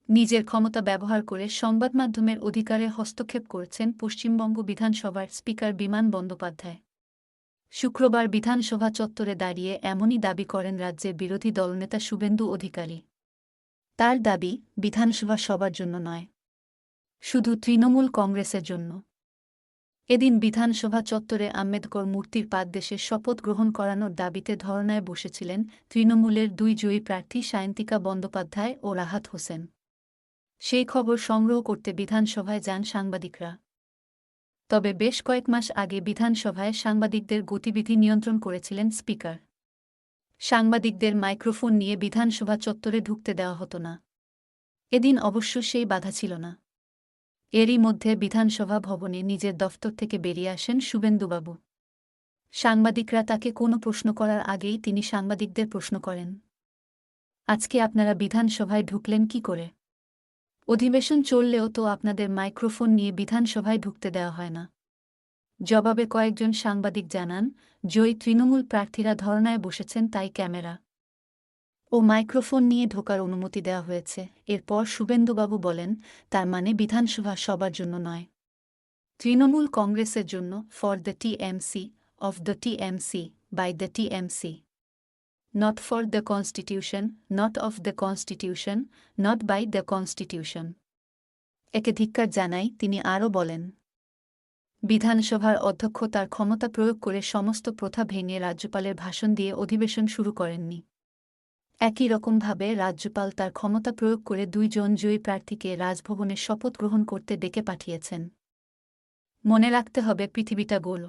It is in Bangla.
নিজের ক্ষমতা ব্যবহার করে সংবাদমাধ্যমের অধিকারে হস্তক্ষেপ করেছেন পশ্চিমবঙ্গ বিধানসভার স্পিকার বিমান বন্দ্যোপাধ্যায়। শুক্রবার বিধানসভা চত্বরে দাঁড়িয়ে এমনই দাবি করেন রাজ্যের বিরোধী দলনেতা শুভেন্দু অধিকারী। তার দাবি, বিধানসভা সবার জন্য নয়, শুধু তৃণমূল কংগ্রেসের জন্য। এদিন বিধানসভা চত্বরে আম্বেদকর মূর্তির পাদদেশে শপথ গ্রহণ করানোর দাবিতে ধরনায় বসেছিলেন তৃণমূলের দুই জয়ী প্রার্থী সায়ন্তিকা বন্দ্যোপাধ্যায় ও রাহাত হোসেন। সেই খবর সংগ্রহ করতে বিধানসভায় যান সাংবাদিকরা। তবে বেশ কয়েক মাস আগে বিধানসভায় সাংবাদিকদের গতিবিধি নিয়ন্ত্রণ করেছিলেন স্পিকার। সাংবাদিকদের মাইক্রোফোন নিয়ে বিধানসভা চত্বরে ঢুকতে দেওয়া হতো না। এদিন অবশ্য সেই বাধা ছিল না। এরই মধ্যে বিধানসভা ভবনে নিজের দফতর থেকে বেরিয়ে আসেন শুভেন্দুবাবু। সাংবাদিকরা তাকে কোনো প্রশ্ন করার আগেই তিনি সাংবাদিকদের প্রশ্ন করেন, আজকে আপনারা বিধানসভায় ঢুকলেন কি করে? অধিবেশন চললেও তো আপনাদের মাইক্রোফোন নিয়ে বিধানসভায় ঢুকতে দেওয়া হয় না। জবাবে কয়েকজন সাংবাদিক জানান, জয়ী তৃণমূল প্রার্থীরা ধরনায় বসেছেন, তাই ক্যামেরা ও মাইক্রোফোন নিয়ে ঢোকার অনুমতি দেওয়া হয়েছে। এরপর শুভেন্দুবাবু বলেন, তার মানে বিধানসভা সবার জন্য নয়, তৃণমূল কংগ্রেসের জন্য, for the TMC, of the TMC, by the TMC, not for the constitution, not of the constitution, not by the constitution. একে ধিক্কার জানাই। তিনি আরও বলেন, বিধানসভার অধ্যক্ষ তার ক্ষমতা প্রয়োগ করে সমস্ত প্রথা ভেঙে রাজ্যপালের ভাষণ দিয়ে অধিবেশন শুরু করেননি। একই রকমভাবে রাজ্যপাল তার ক্ষমতা প্রয়োগ করে দুইজন জয়ী প্রার্থীকে রাজভবনে শপথ গ্রহণ করতে ডেকে পাঠিয়েছেন। মনে রাখতে হবে, পৃথিবীটা গোল।